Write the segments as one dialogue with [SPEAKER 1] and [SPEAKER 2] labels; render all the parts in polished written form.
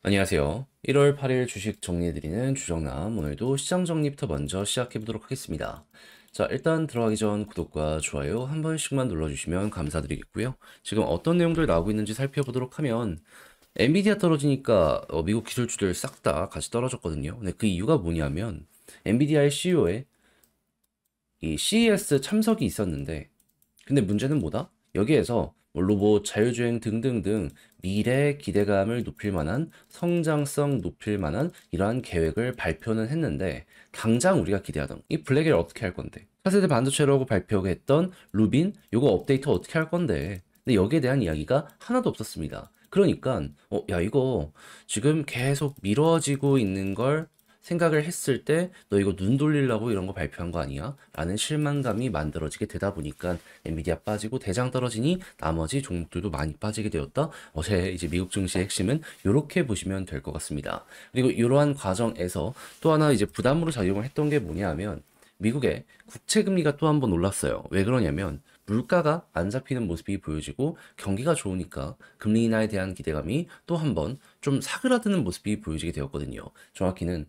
[SPEAKER 1] 안녕하세요. 1월 8일 주식 정리해드리는 주정남. 오늘도 시장 정리부터 먼저 시작해보도록 하겠습니다. 자, 일단 들어가기 전 구독과 좋아요 한 번씩만 눌러주시면 감사드리겠고요. 지금 어떤 내용들 나오고 있는지 살펴보도록 하면 엔비디아 떨어지니까 미국 기술주들 싹 다 같이 떨어졌거든요. 근데 그 이유가 뭐냐면 엔비디아의 CEO에 이 CES 참석이 있었는데 근데 문제는 뭐다? 여기에서 뭐 로봇, 자율주행 등등등 미래 기대감을 높일 만한 성장성 높일 만한 이러한 계획을 발표는 했는데 당장 우리가 기대하던 이 블랙을 어떻게 할 건데? 차세대 반도체라고 발표했던 루빈 요거 업데이트 어떻게 할 건데? 근데 여기에 대한 이야기가 하나도 없었습니다. 그러니까 야 이거 지금 계속 미뤄지고 있는 걸 생각을 했을 때 너 이거 눈 돌리려고 이런 거 발표한 거 아니야? 라는 실망감이 만들어지게 되다 보니까 엔비디아 빠지고 대장 떨어지니 나머지 종목들도 많이 빠지게 되었다. 어제 이제 미국 증시의 핵심은 이렇게 보시면 될 것 같습니다. 그리고 이러한 과정에서 또 하나 이제 부담으로 작용을 했던 게 뭐냐 하면 미국의 국채 금리가 또 한 번 올랐어요. 왜 그러냐면 물가가 안 잡히는 모습이 보여지고 경기가 좋으니까 금리 인하에 대한 기대감이 또 한 번 좀 사그라드는 모습이 보여지게 되었거든요. 정확히는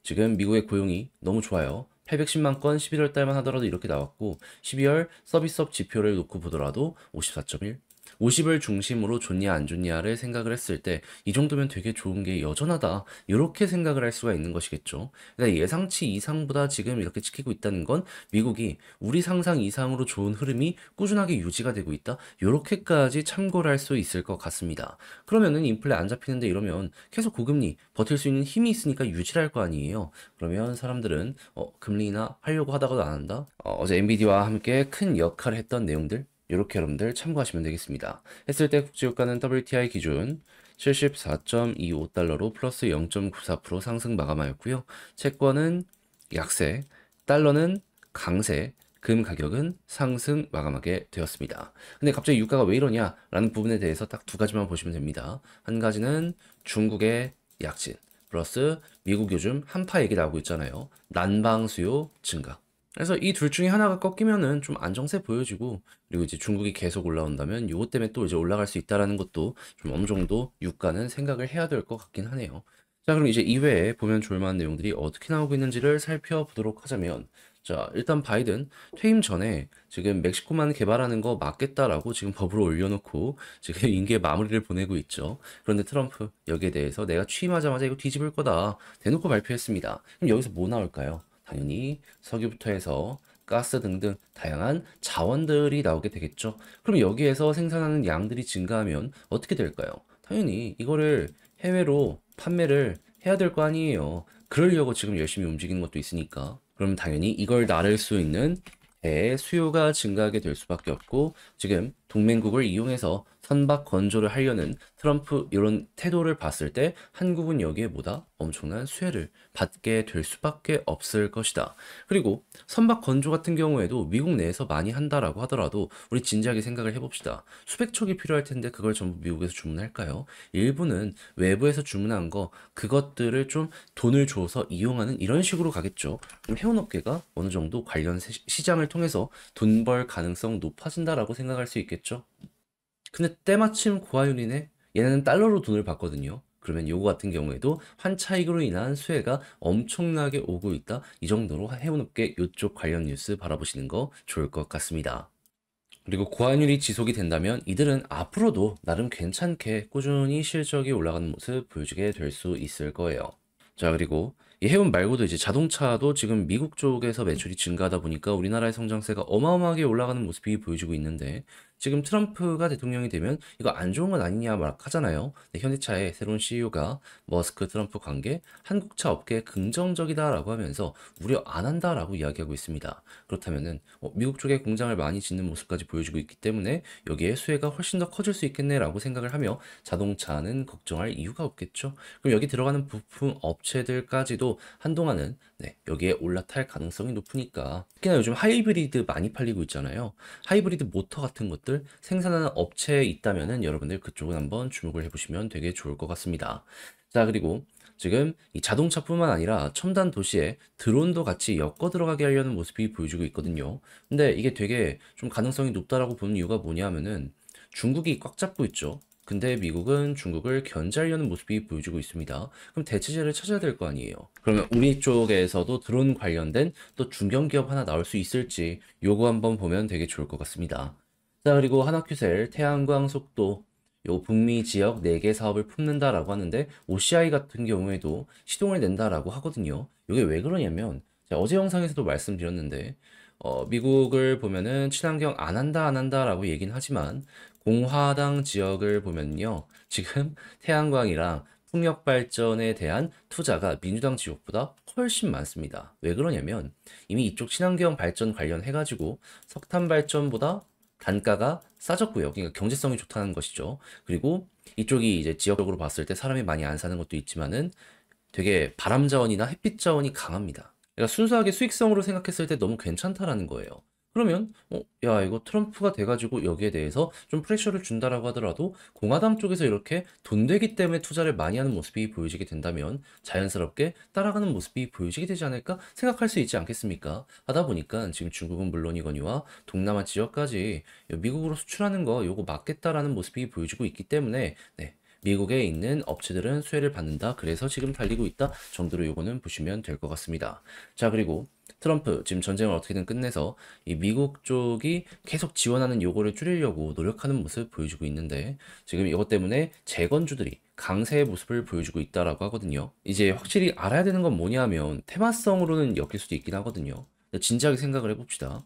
[SPEAKER 1] 지금 미국의 고용이 너무 좋아요. 810만 건 11월 달만 하더라도 이렇게 나왔고 12월 서비스업 지표를 놓고 보더라도 54.1 50을 중심으로 좋냐 안 좋냐를 생각을 했을 때 이 정도면 되게 좋은 게 여전하다 이렇게 생각을 할 수가 있는 것이겠죠. 그러니까 예상치 이상보다 지금 이렇게 찍히고 있다는 건 미국이 우리 상상 이상으로 좋은 흐름이 꾸준하게 유지가 되고 있다 이렇게까지 참고를 할 수 있을 것 같습니다. 그러면은 인플레 안 잡히는데 이러면 계속 고금리 버틸 수 있는 힘이 있으니까 유지를 할 거 아니에요. 그러면 사람들은 금리 인하 하려고 하다가도 안 한다. 어제 엔비디아와 함께 큰 역할을 했던 내용들 이렇게 여러분들 참고하시면 되겠습니다. 했을 때 국제유가는 WTI 기준 74.25달러로 플러스 0.94% 상승 마감하였고요. 채권은 약세, 달러는 강세, 금 가격은 상승 마감하게 되었습니다. 근데 갑자기 유가가 왜 이러냐라는 부분에 대해서 딱 두 가지만 보시면 됩니다. 한 가지는 중국의 약진, 플러스 미국 요즘 한파 얘기 나오고 있잖아요. 난방 수요 증가. 그래서 이 둘 중에 하나가 꺾이면은 좀 안정세 보여지고 그리고 이제 중국이 계속 올라온다면 요것 때문에 또 이제 올라갈 수 있다라는 것도 좀 어느 정도 유가는 생각을 해야 될 것 같긴 하네요. 자, 그럼 이제 이외에 보면 좋을 만한 내용들이 어떻게 나오고 있는지를 살펴보도록 하자면 자, 일단 바이든 퇴임 전에 지금 멕시코만 개발하는 거 맞겠다라고 지금 법으로 올려놓고 지금 임기의 마무리를 보내고 있죠. 그런데 트럼프 여기에 대해서 내가 취임하자마자 이거 뒤집을 거다 대놓고 발표했습니다. 그럼 여기서 뭐 나올까요? 당연히 석유부터 해서 가스 등등 다양한 자원들이 나오게 되겠죠. 그럼 여기에서 생산하는 양들이 증가하면 어떻게 될까요? 당연히 이거를 해외로 판매를 해야 될 거 아니에요. 그러려고 지금 열심히 움직이는 것도 있으니까. 그럼 당연히 이걸 나를 수 있는 해외 수요가 증가하게 될 수밖에 없고 지금 동맹국을 이용해서 선박 건조를 하려는 트럼프 이런 태도를 봤을 때 한국은 여기에 뭐다? 엄청난 수혜를 받게 될 수밖에 없을 것이다. 그리고 선박 건조 같은 경우에도 미국 내에서 많이 한다라고 하더라도 우리 진지하게 생각을 해봅시다. 수백 척이 필요할 텐데 그걸 전부 미국에서 주문할까요? 일부는 외부에서 주문한 거 그것들을 좀 돈을 줘서 이용하는 이런 식으로 가겠죠. 그럼 해운업계가 어느 정도 관련 시장을 통해서 돈 벌 가능성 높아진다라고 생각할 수 있겠죠. 근데 때마침 고화율이네. 얘네는 달러로 돈을 받거든요. 그러면 요거 같은 경우에도 환차익으로 인한 수혜가 엄청나게 오고 있다. 이 정도로 해운업계 요쪽 관련 뉴스 바라보시는 거 좋을 것 같습니다. 그리고 고환율이 지속이 된다면 이들은 앞으로도 나름 괜찮게 꾸준히 실적이 올라가는 모습 보여주게 될 수 있을 거예요. 자, 그리고 이 해운 말고도 이제 자동차도 지금 미국 쪽에서 매출이 증가하다 보니까 우리나라의 성장세가 어마어마하게 올라가는 모습이 보여지고 있는데 지금 트럼프가 대통령이 되면 이거 안 좋은 건 아니냐 막 하잖아요. 근데 현대차의 새로운 CEO가 머스크 트럼프 관계 한국차 업계에 긍정적이다라고 하면서 우려 안 한다라고 이야기하고 있습니다. 그렇다면은 미국 쪽에 공장을 많이 짓는 모습까지 보여주고 있기 때문에 여기에 수혜가 훨씬 더 커질 수 있겠네라고 생각을 하며 자동차는 걱정할 이유가 없겠죠. 그럼 여기 들어가는 부품 업체들까지도 한동안은 여기에 올라탈 가능성이 높으니까 특히나 요즘 하이브리드 많이 팔리고 있잖아요. 하이브리드 모터 같은 것들 생산하는 업체에 있다면은 여러분들 그쪽은 한번 주목을 해보시면 되게 좋을 것 같습니다. 자, 그리고 지금 이 자동차뿐만 아니라 첨단 도시에 드론도 같이 엮어 들어가게 하려는 모습이 보여지고 있거든요. 근데 이게 되게 좀 가능성이 높다라고 보는 이유가 뭐냐 하면은 중국이 꽉 잡고 있죠. 근데 미국은 중국을 견제하려는 모습이 보여지고 있습니다. 그럼 대체제를 찾아야 될 거 아니에요. 그러면 우리 쪽에서도 드론 관련된 또 중견기업 하나 나올 수 있을지 요거 한번 보면 되게 좋을 것 같습니다. 자, 그리고 하나큐셀 태양광 속도 요 북미 지역 4개 사업을 품는다라고 하는데 OCI 같은 경우에도 시동을 낸다라고 하거든요. 이게 왜 그러냐면 제가 어제 영상에서도 말씀드렸는데 미국을 보면은 친환경 안 한다 안 한다라고 얘기는 하지만 공화당 지역을 보면요. 지금 태양광이랑 풍력 발전에 대한 투자가 민주당 지역보다 훨씬 많습니다. 왜 그러냐면 이미 이쪽 친환경 발전 관련해가지고 석탄 발전보다 단가가 싸졌고요. 그러니까 경제성이 좋다는 것이죠. 그리고 이쪽이 이제 지역적으로 봤을 때 사람이 많이 안 사는 것도 있지만은 되게 바람 자원이나 햇빛 자원이 강합니다. 그러니까 순수하게 수익성으로 생각했을 때 너무 괜찮다라는 거예요. 그러면 야 이거 트럼프가 돼가지고 여기에 대해서 좀 프레셔를 준다라고 하더라도 공화당 쪽에서 이렇게 돈 되기 때문에 투자를 많이 하는 모습이 보여지게 된다면 자연스럽게 따라가는 모습이 보여지게 되지 않을까 생각할 수 있지 않겠습니까? 하다 보니까 지금 중국은 물론이거니와 동남아 지역까지 미국으로 수출하는 거 요거 막겠다라는 모습이 보여지고 있기 때문에 네. 미국에 있는 업체들은 수혜를 받는다. 그래서 지금 달리고 있다 정도로 요거는 보시면 될 것 같습니다. 자, 그리고 트럼프 지금 전쟁을 어떻게든 끝내서 이 미국 쪽이 계속 지원하는 요거를 줄이려고 노력하는 모습 보여주고 있는데 지금 이것 때문에 재건주들이 강세의 모습을 보여주고 있다라고 하거든요. 이제 확실히 알아야 되는 건 뭐냐면 테마성으로는 엮일 수도 있긴 하거든요. 진지하게 생각을 해봅시다.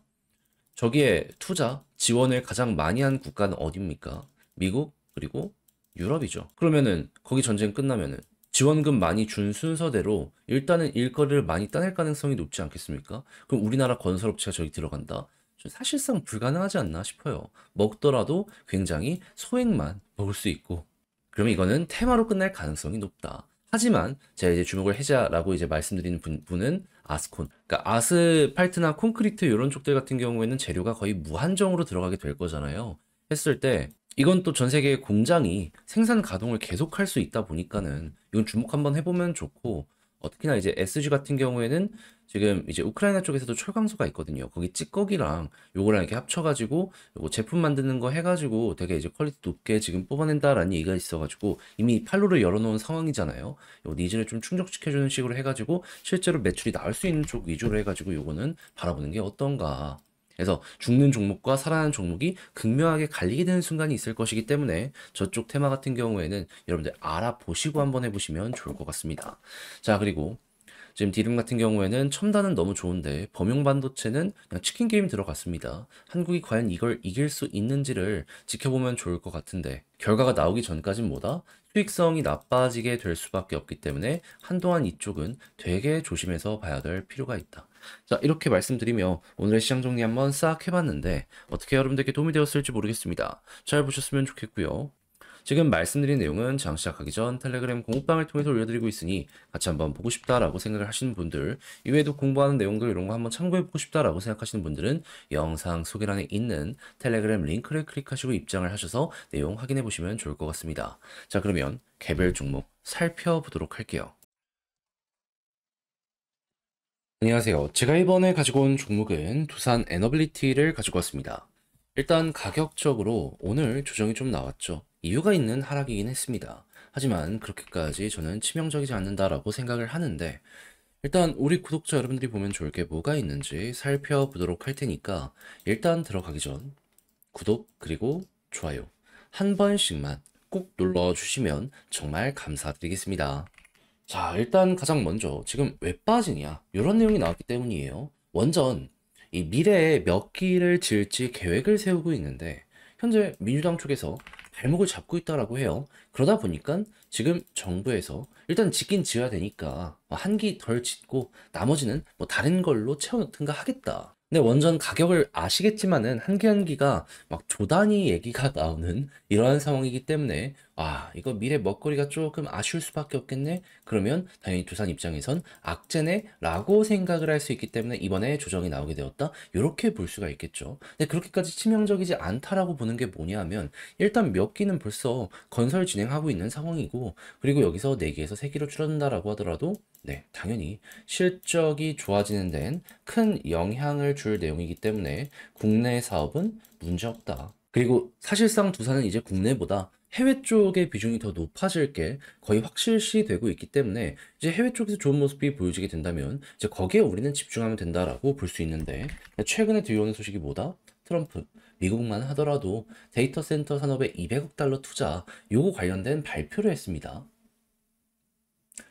[SPEAKER 1] 저기에 투자, 지원을 가장 많이 한 국가는 어디입니까? 미국, 그리고 유럽이죠. 그러면은 거기 전쟁 끝나면은 지원금 많이 준 순서대로 일단은 일거리를 많이 따낼 가능성이 높지 않겠습니까? 그럼 우리나라 건설업체가 저기 들어간다? 사실상 불가능하지 않나 싶어요. 먹더라도 굉장히 소액만 먹을 수 있고. 그러면 이거는 테마로 끝날 가능성이 높다. 하지만 제가 이제 주목을 해자라고 이제 말씀드리는 분은 아스콘. 그러니까 아스팔트나 콘크리트 이런 쪽들 같은 경우에는 재료가 거의 무한정으로 들어가게 될 거잖아요. 했을 때 이건 또 전 세계 공장이 생산 가동을 계속할 수 있다 보니까는 이건 주목 한번 해보면 좋고 특히나 이제 SG 같은 경우에는 지금 이제 우크라이나 쪽에서도 철강소가 있거든요. 거기 찌꺼기랑 요거랑 이렇게 합쳐가지고 요거 제품 만드는 거 해가지고 되게 이제 퀄리티 높게 지금 뽑아낸다라는 얘기가 있어가지고 이미 판로를 열어놓은 상황이잖아요. 요 니즈를 좀 충족시켜주는 식으로 해가지고 실제로 매출이 나올 수 있는 쪽 위주로 해가지고 요거는 바라보는 게 어떤가. 그래서 죽는 종목과 살아나는 종목이 극명하게 갈리게 되는 순간이 있을 것이기 때문에 저쪽 테마 같은 경우에는 여러분들 알아보시고 한번 해보시면 좋을 것 같습니다. 자, 그리고 지금 디램 같은 경우에는 첨단은 너무 좋은데 범용 반도체는 그냥 치킨 게임 들어갔습니다. 한국이 과연 이걸 이길 수 있는지를 지켜보면 좋을 것 같은데 결과가 나오기 전까진 뭐다? 수익성이 나빠지게 될 수밖에 없기 때문에 한동안 이쪽은 되게 조심해서 봐야 될 필요가 있다. 자, 이렇게 말씀드리며 오늘의 시장 정리 한번 싹 해봤는데 어떻게 여러분들께 도움이 되었을지 모르겠습니다. 잘 보셨으면 좋겠고요. 지금 말씀드린 내용은 장 시작하기 전 텔레그램 공부방을 통해서 올려드리고 있으니 같이 한번 보고 싶다라고 생각을 하시는 분들, 이외에도 공부하는 내용들 이런 거 한번 참고해보고 싶다라고 생각하시는 분들은 영상 소개란에 있는 텔레그램 링크를 클릭하시고 입장을 하셔서 내용 확인해 보시면 좋을 것 같습니다. 자, 그러면 개별 종목 살펴보도록 할게요. 안녕하세요. 제가 이번에 가지고 온 종목은 두산 에너빌리티를 가지고 왔습니다. 일단 가격적으로 오늘 조정이 좀 나왔죠. 이유가 있는 하락이긴 했습니다. 하지만 그렇게까지 저는 치명적이지 않는다라고 생각을 하는데 일단 우리 구독자 여러분들이 보면 좋을 게 뭐가 있는지 살펴보도록 할 테니까 일단 들어가기 전 구독 그리고 좋아요 한 번씩만 꼭 눌러주시면 정말 감사드리겠습니다. 자, 일단 가장 먼저 지금 왜 빠지냐 이런 내용이 나왔기 때문이에요. 원전 이 미래에 몇 기를 지을지 계획을 세우고 있는데 현재 민주당 쪽에서 발목을 잡고 있다라고 해요. 그러다 보니까 지금 정부에서 일단 짓긴 지어야 되니까 한 기 덜 짓고 나머지는 뭐 다른 걸로 채워넣든가 하겠다. 근데 원전 가격을 아시겠지만은 한 기 한 기가 막 조 단위 얘기가 나오는 이러한 상황이기 때문에 이거 미래 먹거리가 조금 아쉬울 수밖에 없겠네. 그러면 당연히 두산 입장에선 악재네라고 생각을 할 수 있기 때문에 이번에 조정이 나오게 되었다. 이렇게 볼 수가 있겠죠. 근데 그렇게까지 치명적이지 않다라고 보는 게 뭐냐면 일단 몇 기는 벌써 건설 진행하고 있는 상황이고 그리고 여기서 4기에서 3기로 줄어든다라고 하더라도 네, 당연히 실적이 좋아지는 데는 큰 영향을 줄 내용이기 때문에 국내 사업은 문제없다. 그리고 사실상 두산은 이제 국내보다 해외 쪽의 비중이 더 높아질 게 거의 확실시 되고 있기 때문에 이제 해외 쪽에서 좋은 모습이 보여지게 된다면 이제 거기에 우리는 집중하면 된다라고 볼 수 있는데 최근에 들려오는 소식이 뭐다? 트럼프 미국만 하더라도 데이터 센터 산업에 200억 달러 투자 요거 관련된 발표를 했습니다.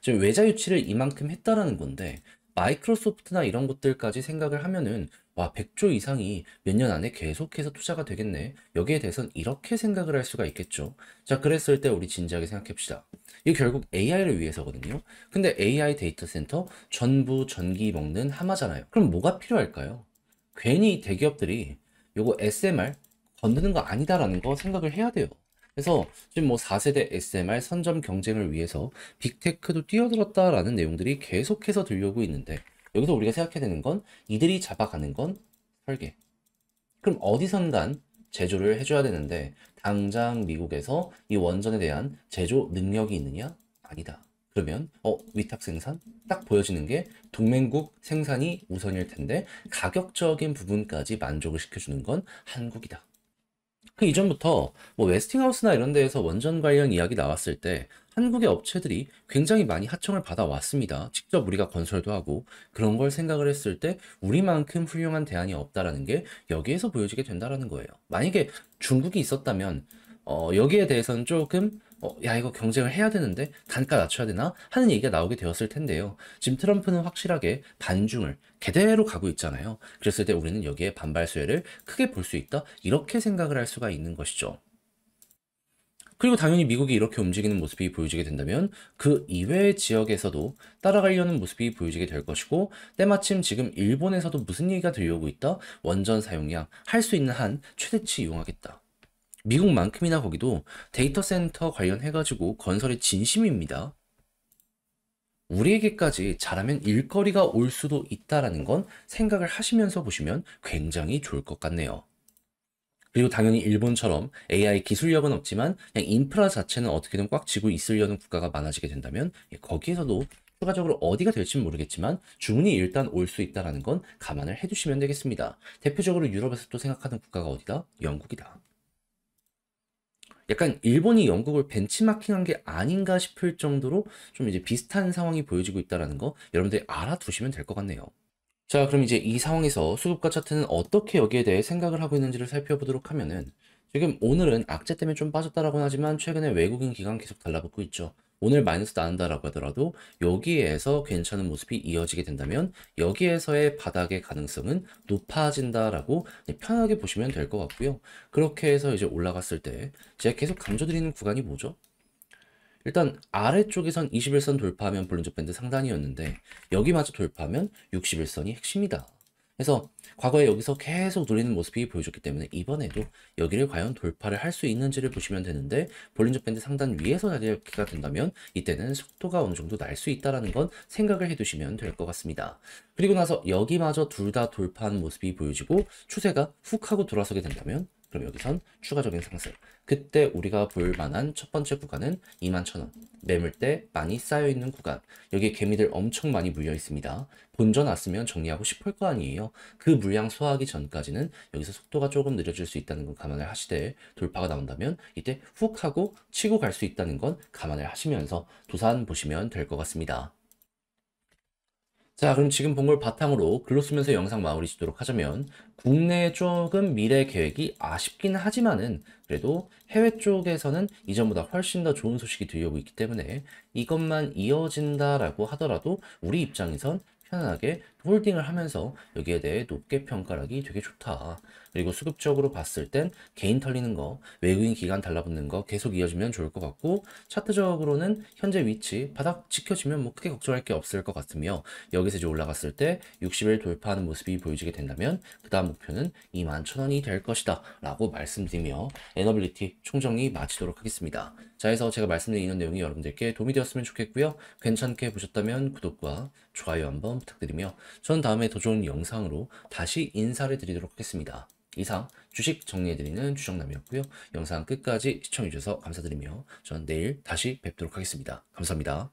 [SPEAKER 1] 지금 외자 유치를 이만큼 했다라는 건데 마이크로소프트나 이런 것들까지 생각을 하면은 와 100조 이상이 몇 년 안에 계속해서 투자가 되겠네. 여기에 대해선 이렇게 생각을 할 수가 있겠죠. 자, 그랬을 때 우리 진지하게 생각해 봅시다. 이게 결국 AI를 위해서거든요. 근데 AI 데이터 센터 전부 전기 먹는 하마잖아요. 그럼 뭐가 필요할까요? 괜히 대기업들이 요거 SMR 건드는 거 아니다라는 거 생각을 해야 돼요. 그래서 지금 뭐 4세대 SMR 선점 경쟁을 위해서 빅테크도 뛰어들었다라는 내용들이 계속해서 들려오고 있는데 여기서 우리가 생각해야 되는 건 이들이 잡아가는 건 설계. 그럼 어디선간 제조를 해줘야 되는데 당장 미국에서 이 원전에 대한 제조 능력이 있느냐? 아니다. 그러면 위탁 생산? 딱 보여지는 게 동맹국 생산이 우선일 텐데 가격적인 부분까지 만족을 시켜주는 건 한국이다. 그 이전부터 뭐 웨스팅하우스나 이런 데에서 원전 관련 이야기 나왔을 때 한국의 업체들이 굉장히 많이 하청을 받아왔습니다. 직접 우리가 건설도 하고 그런 걸 생각을 했을 때 우리만큼 훌륭한 대안이 없다라는 게 여기에서 보여지게 된다라는 거예요. 만약에 중국이 있었다면 여기에 대해서는 조금 야 이거 경쟁을 해야 되는데 단가 낮춰야 되나 하는 얘기가 나오게 되었을 텐데요. 지금 트럼프는 확실하게 반중을 개대로 가고 있잖아요. 그랬을 때 우리는 여기에 반발 수혜를 크게 볼 수 있다 이렇게 생각을 할 수가 있는 것이죠. 그리고 당연히 미국이 이렇게 움직이는 모습이 보여지게 된다면 그 이외의 지역에서도 따라가려는 모습이 보여지게 될 것이고 때마침 지금 일본에서도 무슨 얘기가 들려오고 있다? 원전 사용량 할 수 있는 한 최대치 이용하겠다. 미국만큼이나 거기도 데이터 센터 관련해가지고 건설의 진심입니다. 우리에게까지 잘하면 일거리가 올 수도 있다라는 건 생각을 하시면서 보시면 굉장히 좋을 것 같네요. 그리고 당연히 일본처럼 AI 기술력은 없지만 그냥 인프라 자체는 어떻게든 꽉 쥐고 있으려는 국가가 많아지게 된다면 거기에서도 추가적으로 어디가 될지는 모르겠지만 주문이 일단 올 수 있다는 건 감안을 해두시면 되겠습니다. 대표적으로 유럽에서 또 생각하는 국가가 어디다? 영국이다. 약간 일본이 영국을 벤치마킹한 게 아닌가 싶을 정도로 좀 이제 비슷한 상황이 보여지고 있다는 거 여러분들이 알아두시면 될 것 같네요. 자, 그럼 이제 이 상황에서 수급과 차트는 어떻게 여기에 대해 생각을 하고 있는지를 살펴보도록 하면은 지금 오늘은 악재 때문에 좀 빠졌다라고 하지만 최근에 외국인 기관 계속 달라붙고 있죠. 오늘 마이너스 나온다라고 하더라도 여기에서 괜찮은 모습이 이어지게 된다면 여기에서의 바닥의 가능성은 높아진다라고 편하게 보시면 될 것 같고요. 그렇게 해서 이제 올라갔을 때 제가 계속 강조드리는 구간이 뭐죠? 일단 아래쪽에선 21선 돌파하면 볼린저 밴드 상단이었는데 여기마저 돌파하면 61선이 핵심이다. 그래서 과거에 여기서 계속 돌리는 모습이 보여줬기 때문에 이번에도 여기를 과연 돌파를 할 수 있는지를 보시면 되는데 볼린저 밴드 상단 위에서 자리 잡기가 된다면 이때는 속도가 어느 정도 날 수 있다는 건 생각을 해두시면 될 것 같습니다. 그리고 나서 여기마저 둘 다 돌파하는 모습이 보여지고 추세가 훅 하고 돌아서게 된다면 그럼 여기선 추가적인 상승. 그때 우리가 볼 만한 첫 번째 구간은 21,000원. 매물대 많이 쌓여있는 구간. 여기에 개미들 엄청 많이 물려 있습니다. 본전 왔으면 정리하고 싶을 거 아니에요. 그 물량 소화하기 전까지는 여기서 속도가 조금 느려질 수 있다는 건 감안을 하시되 돌파가 나온다면 이때 훅 하고 치고 갈 수 있다는 건 감안을 하시면서 도산 보시면 될 것 같습니다. 자, 그럼 지금 본 걸 바탕으로 글로 쓰면서 영상 마무리 짓도록 하자면 국내 조금 미래 계획이 아쉽긴 하지만은 그래도 해외 쪽에서는 이전보다 훨씬 더 좋은 소식이 들려오고 있기 때문에 이것만 이어진다라고 하더라도 우리 입장에선 편안하게 홀딩을 하면서 여기에 대해 높게 평가하기 되게 좋다. 그리고 수급적으로 봤을 땐 개인 털리는 거, 외국인 기관 달라붙는 거 계속 이어지면 좋을 것 같고 차트적으로는 현재 위치 바닥 지켜지면 뭐 크게 걱정할 게 없을 것 같으며 여기서 이제 올라갔을 때 60일 돌파하는 모습이 보여지게 된다면 그 다음 목표는 21,000원이 될 것이다 라고 말씀드리며 에너빌리티 총정리 마치도록 하겠습니다. 자, 해서 제가 말씀드린 이런 내용이 여러분들께 도움이 되었으면 좋겠고요. 괜찮게 보셨다면 구독과 좋아요 한번 부탁드리며 전 다음에 더 좋은 영상으로 다시 인사를 드리도록 하겠습니다. 이상 주식 정리해드리는 주정남이었고요. 영상 끝까지 시청해주셔서 감사드리며 전 내일 다시 뵙도록 하겠습니다. 감사합니다.